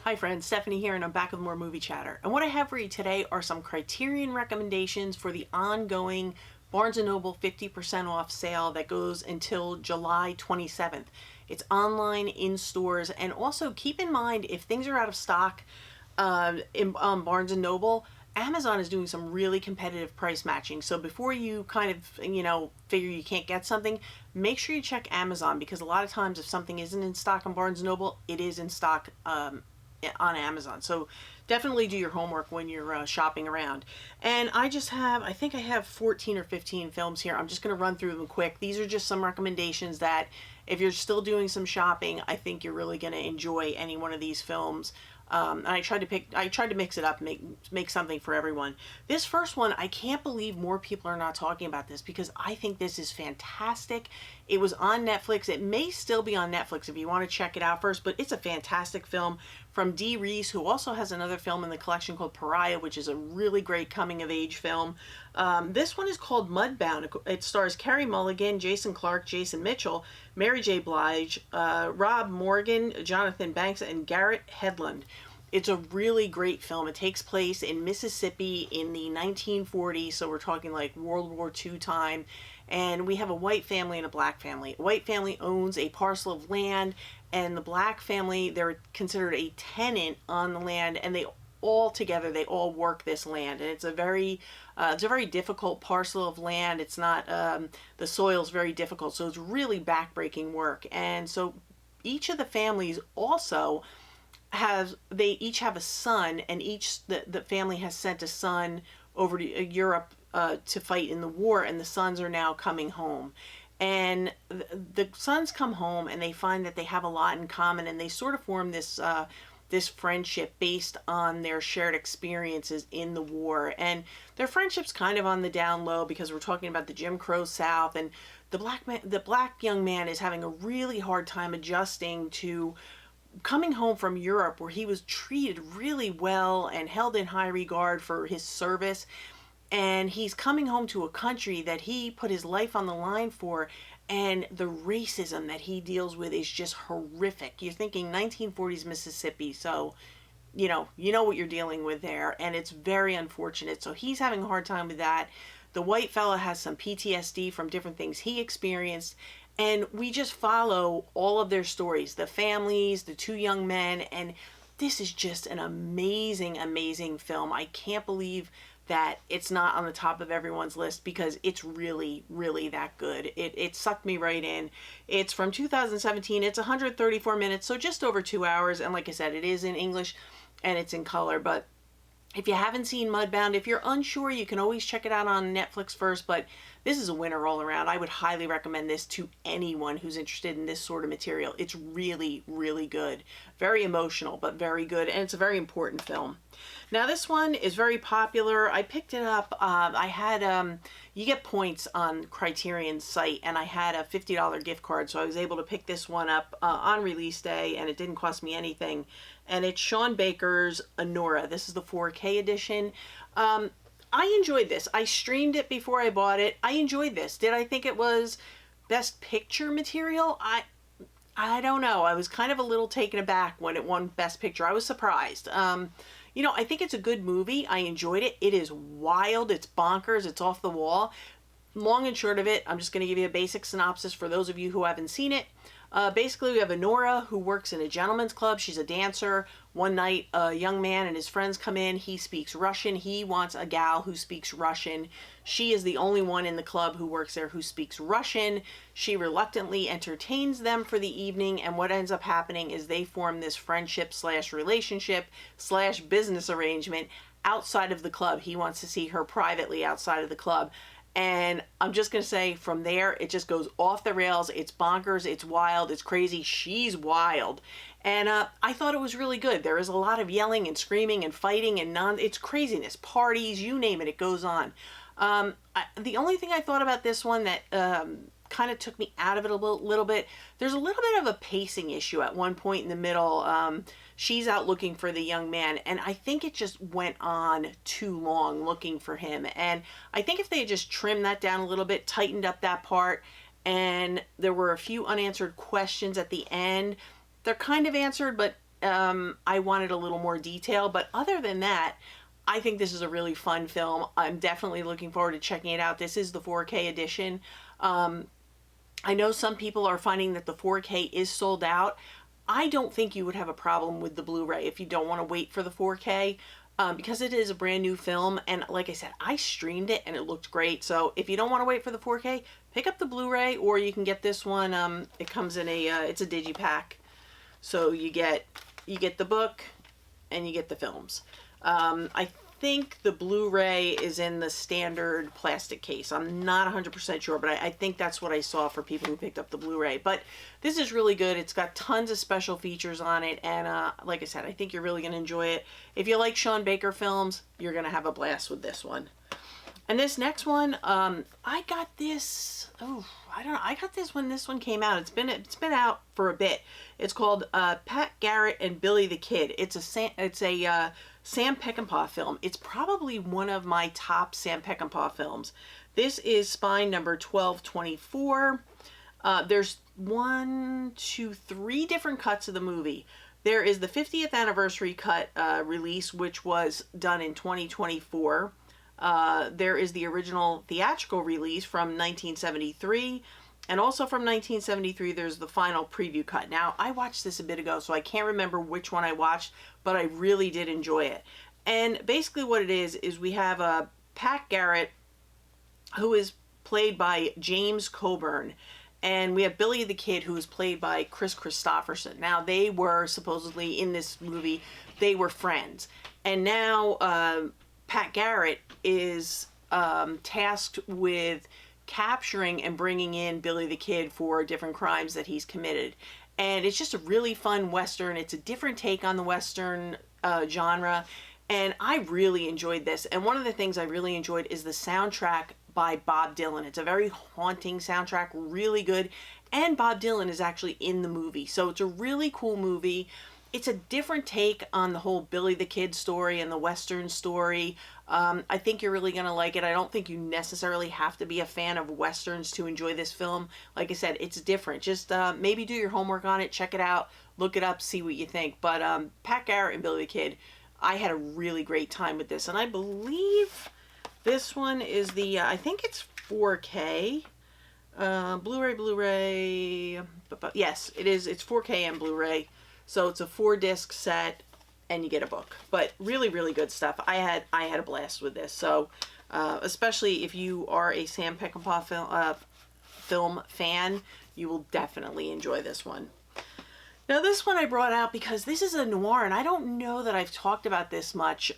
Hi friends, Stephanie here, and I'm back with more movie chatter. And what I have for you today are some Criterion recommendations for the ongoing Barnes&Noble 50% off sale that goes until July 27th. It's online, in stores, and also keep in mind if things are out of stock in Barnes&Noble, Amazon is doing some really competitive price matching. So before you kind of, figure you can't get something, make sure you check Amazon, because a lot of times if something isn't in stock on Barnes&Noble, it is in stock on Amazon. So definitely do your homework when you're shopping around. And I think I have 14 or 15 films here. I'm just going to run through them quick. These are just some recommendations that if you're still doing some shopping, I think you're really going to enjoy any one of these films. And I tried to mix it up, make something for everyone. This first one, I can't believe more people are not talking about this, because I think this is fantastic. It was on Netflix. It may still be on Netflix if you want to check it out first, but it's a fantastic film from Dee Reese, who also has another film in the collection called Pariah, which is a really great coming-of-age film. This one is called Mudbound. It stars Carey Mulligan, Jason Clarke, Jason Mitchell, Mary J. Blige, Rob Morgan, Jonathan Banks, and Garrett Hedlund. It's a really great film. It takes place in Mississippi in the 1940s, so we're talking like World War II time. And we have a white family and a black family. A white family owns a parcel of land, and the black family, they're considered a tenant on the land, and they all work this land. And it's a very difficult parcel of land. It's not, the soil's very difficult, so it's really backbreaking work. And so each of the families also they each have a son, and the family has sent a son over to Europe to fight in the war, and the sons are now coming home. And the sons come home and they find that they have a lot in common, and they sort of form this friendship based on their shared experiences in the war. And their friendship's kind of on the down low, because we're talking about the Jim Crow South, and the black young man is having a really hard time adjusting to coming home from Europe, where he was treated really well and held in high regard for his service. And he's coming home to a country that he put his life on the line for, and the racism that he deals with is just horrific. You're thinking 1940s Mississippi, so you know what you're dealing with there, and it's very unfortunate. So he's having a hard time with that. The white fella has some PTSD from different things he experienced, and we just follow all of their stories, the families, the two young men, and this is just an amazing, amazing film. I can't believe that it's not on the top of everyone's list, because it's really, really that good. It sucked me right in. It's from 2017. It's 134 minutes, so just over 2 hours. And like I said, it is in English and it's in color. But if you haven't seen Mudbound, if you're unsure, you can always check it out on Netflix first, but this is a winner all around. I would highly recommend this to anyone who's interested in this sort of material. It's really, really good. Very emotional, but very good, and it's a very important film. Now, this one is very popular. I picked it up. I had, you get points on Criterion's site, and I had a $50 gift card, so I was able to pick this one up on release day, and it didn't cost me anything. And it's Sean Baker's Anura. This is the 4K edition. I enjoyed this. I streamed it before I bought it. I enjoyed this. Did I think it was Best Picture material? I don't know. I was kind of a little taken aback when it won Best Picture. I was surprised. I think it's a good movie. I enjoyed it. It is wild. It's bonkers. It's off the wall. Long and short of it, I'm just going to give you a basic synopsis for those of you who haven't seen it. Basically, we have Anura, who works in a gentleman's club. She's a dancer. One night, a young man and his friends come in. He speaks Russian. He wants a gal who speaks Russian. She is the only one in the club who works there who speaks Russian. She reluctantly entertains them for the evening, and what ends up happening is they form this friendship slash relationship slash business arrangement outside of the club. He wants to see her privately outside of the club. And I'm just going to say, from there, it just goes off the rails. It's bonkers. It's wild. It's crazy. She's wild. And I thought it was really good. There is a lot of yelling and screaming and fighting and it's craziness. Parties, you name it, it goes on. The only thing I thought about this one that kind of took me out of it a little bit, there's a little bit of a pacing issue at one point in the middle. She's out looking for the young man, and I think it just went on too long looking for him. And I think if they had just trimmed that down a little bit, tightened up that part, and there were a few unanswered questions at the end, they're kind of answered, but I wanted a little more detail, but other than that, I think this is a really fun film. I'm definitely looking forward to checking it out. This is the 4K edition. I know some people are finding that the 4K is sold out. I don't think you would have a problem with the Blu-ray if you don't want to wait for the 4K, because it is a brand new film. And like I said, I streamed it and it looked great. So if you don't want to wait for the 4K, pick up the Blu-ray, or you can get this one. It comes in a, it's a digipack. So you get the book and you get the films. I think the Blu-ray is in the standard plastic case. I'm not 100% sure, but I think that's what I saw for people who picked up the Blu-ray. But this is really good. It's got tons of special features on it, and like I said, I think you're really going to enjoy it. If you like Sean Baker films, you're going to have a blast with this one. And this next one, I got this, I don't know, I got this when this one came out. It's been out for a bit. It's called Pat Garrett and Billy the Kid. It's a Sam Peckinpah film. It's probably one of my top Sam Peckinpah films. This is spine number 1224. There's 3 different cuts of the movie. There is the 50th anniversary cut release, which was done in 2024. There is the original theatrical release from 1973. And also from 1973, there's the final preview cut. Now, I watched this a bit ago, so I can't remember which one I watched, but I really did enjoy it. And basically what it is we have Pat Garrett, who is played by James Coburn, and we have Billy the Kid, who is played by Chris Christopherson. Now, they were supposedly, in this movie, they were friends. And now Pat Garrett is tasked with capturing and bringing in Billy the Kid for different crimes that he's committed. And it's just a really fun Western. It's a different take on the Western genre. And I really enjoyed this. And one of the things I really enjoyed is the soundtrack by Bob Dylan. It's a very haunting soundtrack, really good. And Bob Dylan is actually in the movie. So it's a really cool movie. It's a different take on the whole Billy the Kid story and the Western story. I think you're really going to like it. I don't think you necessarily have to be a fan of Westerns to enjoy this film. Like I said, it's different. Just maybe do your homework on it, check it out, look it up, see what you think. But Pat Garrett and Billy the Kid, I had a really great time with this. And I believe this one is the, I think it's 4K. Blu-ray. Yes, it is. It's 4K and Blu-ray. So it's a 4-disc set, and you get a book. But really, really good stuff. I had a blast with this. So, especially if you are a Sam Peckinpah film fan, you will definitely enjoy this one. Now, this one I brought out because this is a noir, and I don't know that I've talked about this much.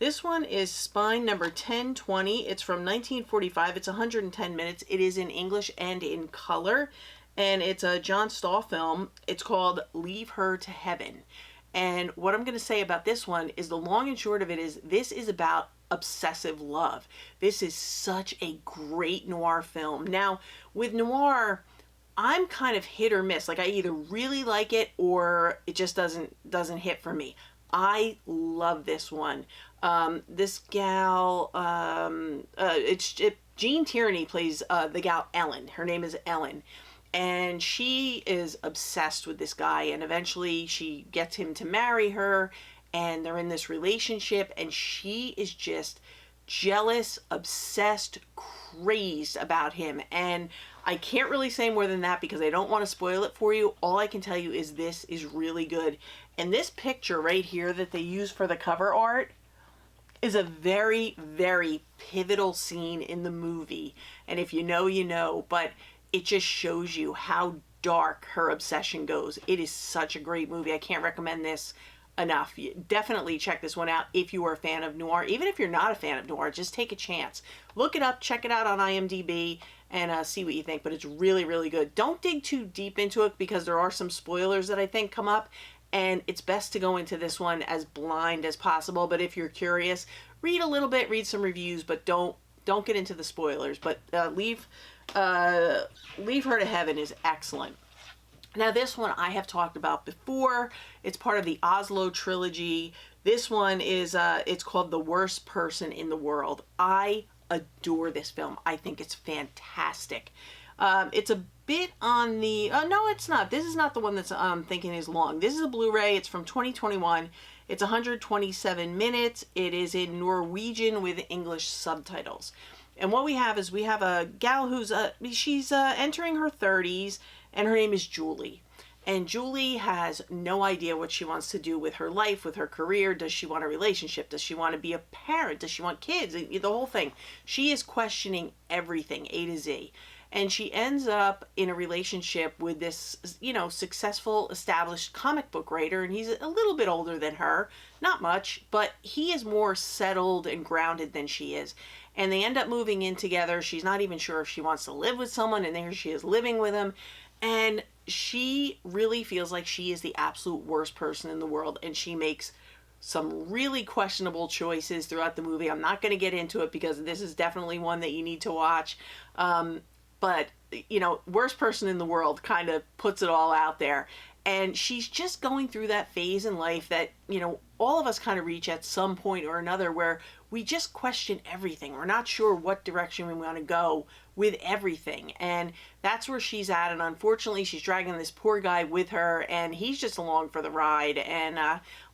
This one is spine number 1020. It's from 1945. It's 110 minutes. It is in English and in color. And it's a John Stahl film. It's called Leave Her to Heaven. And what I'm going to say about this one is the long and short of it is this is about obsessive love. This is such a great noir film. Now, with noir, I'm kind of hit or miss. Like, I either really like it or it just doesn't hit for me. I love this one. This gal, Jean Tierney plays the gal Ellen. Her name is Ellen. And she is obsessed with this guy, and eventually she gets him to marry her, and they're in this relationship, and she is just jealous, obsessed, crazed about him. And I can't really say more than that because I don't want to spoil it for you. All I can tell you is this is really good. And this picture right here that they use for the cover art is a very, very pivotal scene in the movie. And if you know, you know, but it just shows you how dark her obsession goes. It is such a great movie. I can't recommend this enough. Definitely check this one out if you are a fan of noir. Even if you're not a fan of noir, just take a chance. Look it up, check it out on IMDb, and see what you think. But it's really, really good. Don't dig too deep into it because there are some spoilers that I think come up, and it's best to go into this one as blind as possible. But if you're curious, read a little bit, read some reviews, but don't get into the spoilers. But Leave Her to Heaven is excellent. Now, this one I have talked about before. It's part of the Oslo trilogy. This one is, it's called The Worst Person in the World. I adore this film. I think it's fantastic. It's bit on the, no, it's not. This is not the one that's thinking is long. This is a Blu-ray. It's from 2021. It's 127 minutes. It is in Norwegian with English subtitles. And what we have is we have a gal who's she's entering her 30s, and her name is Julie. And Julie has no idea what she wants to do with her life, with her career. Does she want a relationship? Does she want to be a parent? Does she want kids? The whole thing. She is questioning everything, A to Z. And she ends up in a relationship with this, successful, established comic book writer. And he's a little bit older than her. Not much, but he is more settled and grounded than she is. And they end up moving in together. She's not even sure if she wants to live with someone. And there she is living with him. And she really feels like she is the absolute worst person in the world, and she makes some really questionable choices throughout the movie. I'm not going to get into it because this is definitely one that you need to watch. But, worst person in the world kind of puts it all out there. And she's just going through that phase in life that, all of us kind of reach at some point or another where we just question everything. We're not sure what direction we want to go with everything. And that's where she's at. And unfortunately, she's dragging this poor guy with her, and he's just along for the ride and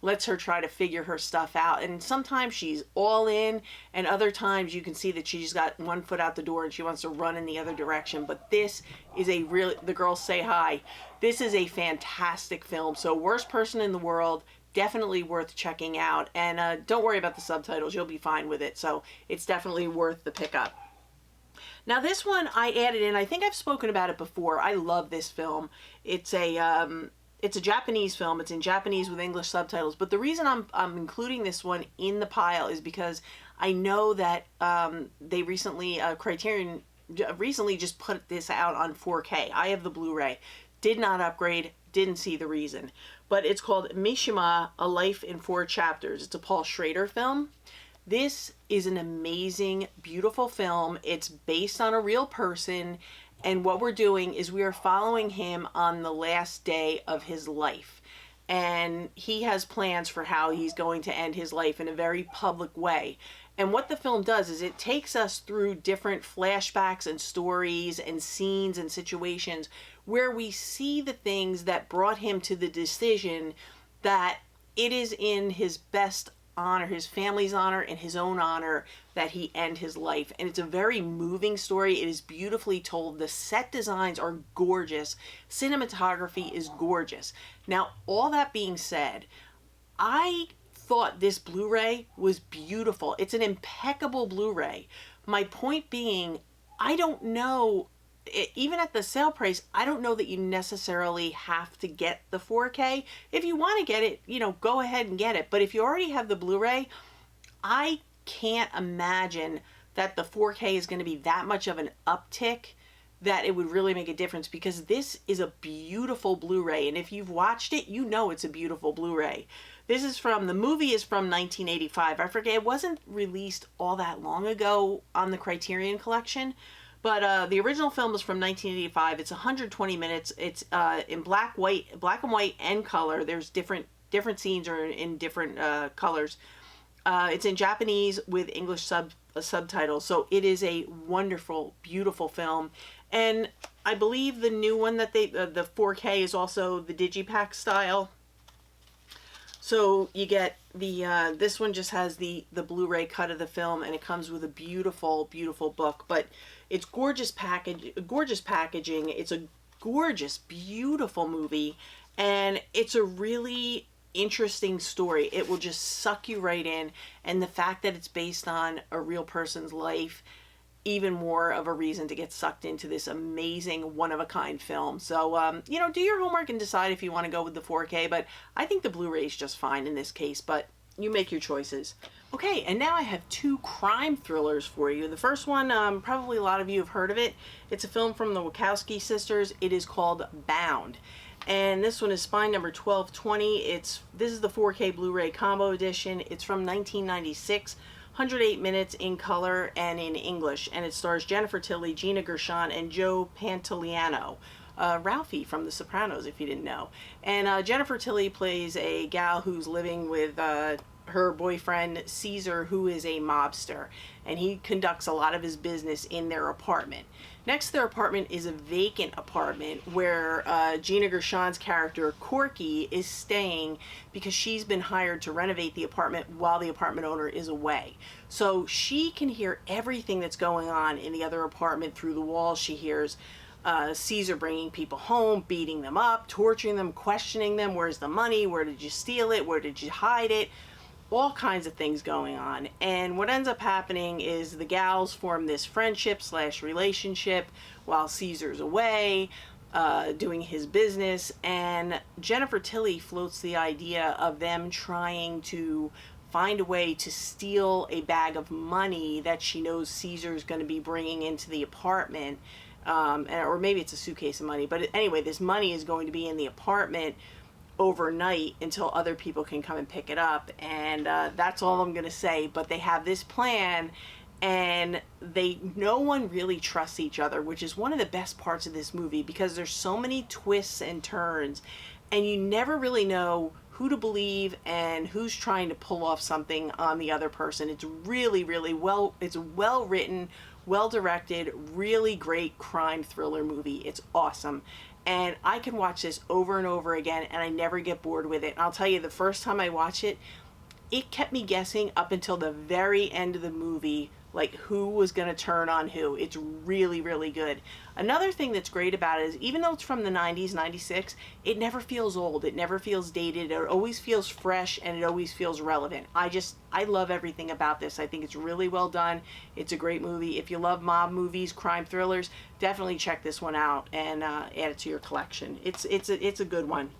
lets her try to figure her stuff out. And sometimes she's all in, and other times you can see that she's got one foot out the door and she wants to run in the other direction. But this is the girls say hi. This is a fantastic film. So worst person in the world, definitely worth checking out. And don't worry about the subtitles. You'll be fine with it. So it's definitely worth the pickup. Now this one I added in. I think I've spoken about it before. I love this film. It's a Japanese film. It's in Japanese with English subtitles. But the reason I'm including this one in the pile is because I know that they recently, Criterion recently just put this out on 4K. I have the Blu-ray. Did not upgrade. Didn't see the reason. But it's called Mishima, A Life in 4 Chapters. It's a Paul Schrader film. This is an amazing, beautiful film. It's based on a real person. And what we're doing is we are following him on the last day of his life. And he has plans for how he's going to end his life in a very public way. And what the film does is it takes us through different flashbacks and stories and scenes and situations where we see the things that brought him to the decision that it is in his best honor, his family's honor, and his own honor that he end his life. And it's a very moving story. It is beautifully told. The set designs are gorgeous. Cinematography is gorgeous. Now, all that being said, I thought this Blu-ray was beautiful. It's an impeccable Blu-ray. My point being, I don't know, even at the sale price, I don't know that you necessarily have to get the 4K. If you want to get it, go ahead and get it. But if you already have the Blu-ray, I can't imagine that the 4K is going to be that much of an uptick that it would really make a difference, because this is a beautiful Blu-ray. And if you've watched it, you know it's a beautiful Blu-ray. The movie is from 1985. I forget, it wasn't released all that long ago on the Criterion collection. But the original film is from 1985. It's 120 minutes. It's in black and white, and color. There's different scenes are in different colors. It's in Japanese with English subtitles. So it is a wonderful, beautiful film. And I believe the new one that the 4K is also the Digipack style. So you get the this one just has the Blu-ray cut of the film, and it comes with a beautiful, beautiful book. But it's gorgeous packaging. It's a gorgeous, beautiful movie, and it's a really interesting story. It will just suck you right in, and the fact that it's based on a real person's life, even more of a reason to get sucked into this amazing, one-of-a-kind film. So, do your homework and decide if you want to go with the 4K, but I think the Blu-ray is just fine in this case, but you make your choices. Okay, and now I have 2 crime thrillers for you. The first one, probably a lot of you have heard of it. It's a film from the Wachowski sisters. It is called Bound. And this one is spine number 1220. This is the 4K Blu-ray combo edition. It's from 1996. 108 minutes in color and in English, and it stars Jennifer Tilly, Gina Gershon, and Joe Pantoliano. Ralphie from The Sopranos, if you didn't know. And Jennifer Tilly plays a gal who's living with her boyfriend Caesar, who is a mobster, and he conducts a lot of his business in their apartment. Next, their apartment is a vacant apartment where Gina Gershon's character, Corky, is staying because she's been hired to renovate the apartment while the apartment owner is away. So she can hear everything that's going on in the other apartment through the walls. She hears Caesar bringing people home, beating them up, torturing them, questioning them. Where's the money? Where did you steal it? Where did you hide it? All kinds of things going on. And what ends up happening is the gals form this friendship slash relationship while Caesar's away doing his business, and Jennifer Tilly floats the idea of them trying to find a way to steal a bag of money that she knows Caesar's going to be bringing into the apartment, or maybe it's a suitcase of money, but anyway, this money is going to be in the apartment overnight until other people can come and pick it up. And that's all I'm gonna say. But they have this plan, and no one really trusts each other, which is one of the best parts of this movie, because there's so many twists and turns, and you never really know who to believe and who's trying to pull off something on the other person. It's really, really it's well written, well directed, really great crime thriller movie. It's awesome. And I can watch this over and over again, and I never get bored with it. And I'll tell you, the first time I watched it, it kept me guessing up until the very end of the movie, like who was going to turn on who. It's really, really good. Another thing that's great about it is, even though it's from the 90s, 96, it never feels old. It never feels dated. It always feels fresh, and it always feels relevant. I love everything about this. I think it's really well done. It's a great movie. If you love mob movies, crime thrillers, definitely check this one out and add it to your collection. It's a good one.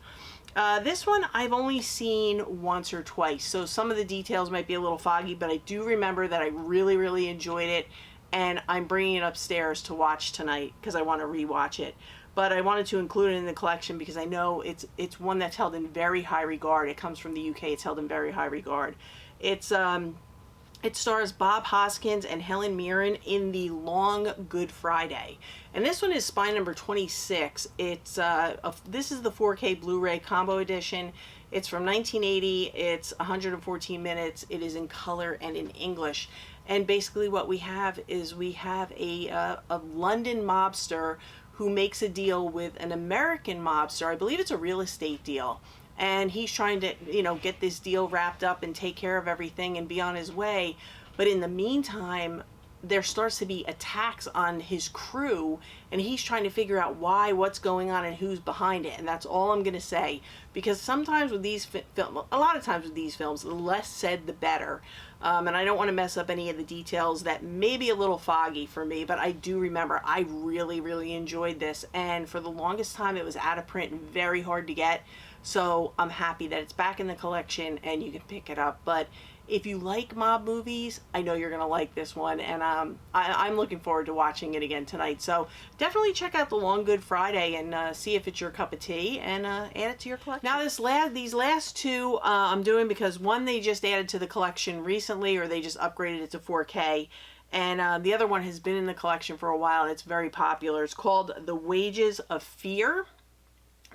This one I've only seen once or twice, so some of the details might be a little foggy, but I do remember that I really, really enjoyed it, and I'm bringing it upstairs to watch tonight because I want to rewatch it. But I wanted to include it in the collection because I know it's one that's held in very high regard. It comes from the UK. It's held in very high regard. It stars Bob Hoskins and Helen Mirren in The Long Good Friday. And this one is Spy number 26. This is the 4K Blu-ray combo edition. It's from 1980. It's 114 minutes. It is in color and in English. And basically what we have is a London mobster who makes a deal with an American mobster. I believe it's a real estate deal. And he's trying to, get this deal wrapped up and take care of everything and be on his way. But in the meantime, there starts to be attacks on his crew, and he's trying to figure out why, what's going on, and who's behind it. And that's all I'm going to say, because sometimes with these a lot of times with these films, the less said, the better. And I don't want to mess up any of the details that may be a little foggy for me, but I do remember I really, really enjoyed this. And for the longest time, it was out of print and very hard to get. So I'm happy that it's back in the collection and you can pick it up. But if you like mob movies, I know you're going to like this one. And I'm looking forward to watching it again tonight. So definitely check out The Long Good Friday and see if it's your cup of tea, and add it to your collection. Now these last two I'm doing because one they just added to the collection recently, or they just upgraded it to 4K. And the other one has been in the collection for a while, and it's very popular. It's called The Wages of Fear.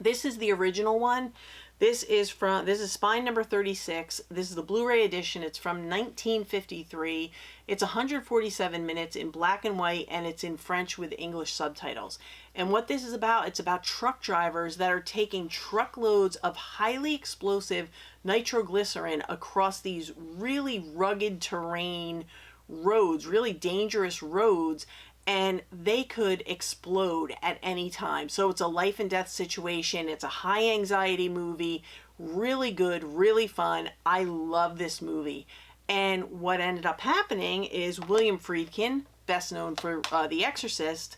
This is the original one. This is Spine number 36. This is the Blu-ray edition. It's from 1953. It's 147 minutes in black and white, and it's in French with English subtitles. And what this is about, it's about truck drivers that are taking truckloads of highly explosive nitroglycerin across these really rugged terrain roads, really dangerous roads, and they could explode at any time. So it's a life and death situation. It's a high anxiety movie, really good, really fun. I love this movie. And what ended up happening is William Friedkin, best known for The Exorcist,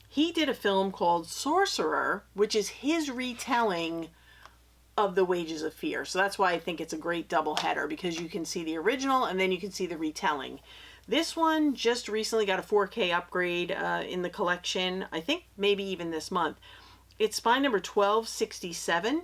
he did a film called Sorcerer, which is his retelling of The Wages of Fear. So that's why I think it's a great double header, because you can see the original and then you can see the retelling. This one just recently got a 4K upgrade in the collection, I think maybe even this month. It's Spine number 1267.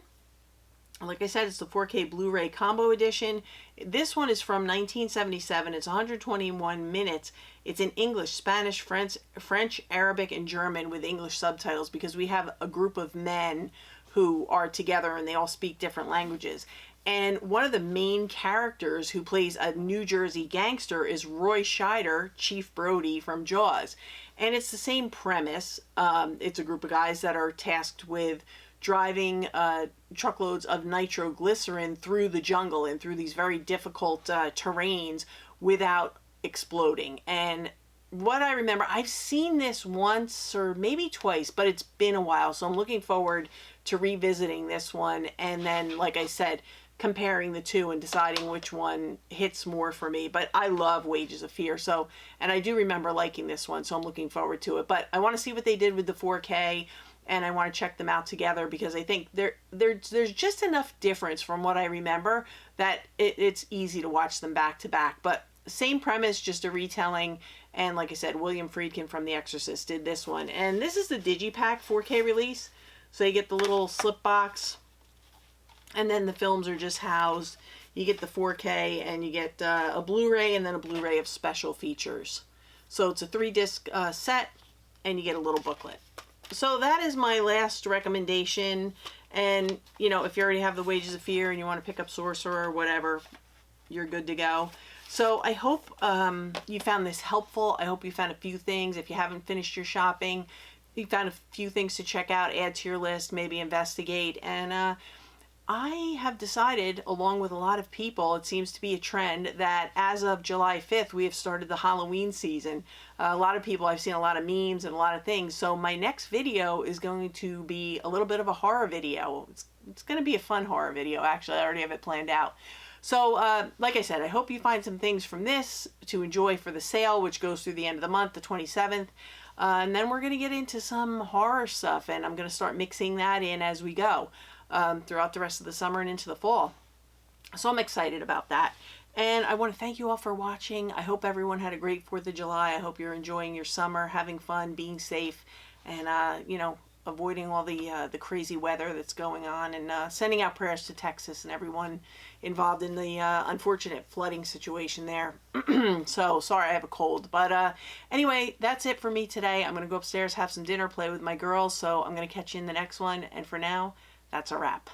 Like I said, it's the 4K Blu-ray combo edition. This one is from 1977. It's 121 minutes. It's in English, Spanish, French, Arabic, and German with English subtitles, because we have a group of men who are together and they all speak different languages. And one of the main characters who plays a New Jersey gangster is Roy Scheider, Chief Brody from Jaws. And it's the same premise. It's a group of guys that are tasked with driving truckloads of nitroglycerin through the jungle and through these very difficult terrains without exploding. And what I remember, I've seen this once or maybe twice, but it's been a while. So I'm looking forward to revisiting this one. And then, like I said, comparing the two and deciding which one hits more for me. But I love Wages of Fear. So, and I do remember liking this one, so I'm looking forward to it. But I want to see what they did with the 4K, and I want to check them out together because I think there's just enough difference from what I remember that it's easy to watch them back to back. But same premise, just a retelling. And like I said, William Friedkin from The Exorcist did this one. And this is the Digipack 4K release. So you get the little slip box, and then the films are just housed. You get the 4K, and you get a Blu-ray, and then a Blu-ray of special features. So it's a 3-disc set, and you get a little booklet. So that is my last recommendation. And, you know, if you already have the Wages of Fear and you want to pick up Sorcerer or whatever, you're good to go. So I hope you found this helpful. I hope you found a few things. If you haven't finished your shopping, you found a few things to check out, add to your list, maybe investigate. And I have decided, along with a lot of people, it seems to be a trend that as of July 5th, we have started the Halloween season. A lot of people, I've seen a lot of memes and a lot of things. So my next video is going to be a little bit of a horror video. It's going to be a fun horror video, actually. I already have it planned out. So, like I said, I hope you find some things from this to enjoy for the sale, which goes through the end of the month, the 27th. And then we're going to get into some horror stuff, and I'm going to start mixing that in as we go throughout the rest of the summer and into the fall. So I'm excited about that. And I want to thank you all for watching. I hope everyone had a great 4th of July. I hope you're enjoying your summer, having fun, being safe, and, you know, avoiding all the crazy weather that's going on, and sending out prayers to Texas and everyone involved in the unfortunate flooding situation there. So sorry, I have a cold, but anyway, that's it for me today. I'm gonna go upstairs, have some dinner, play with my girls, so I'm gonna catch you in the next one, and for now, that's a wrap.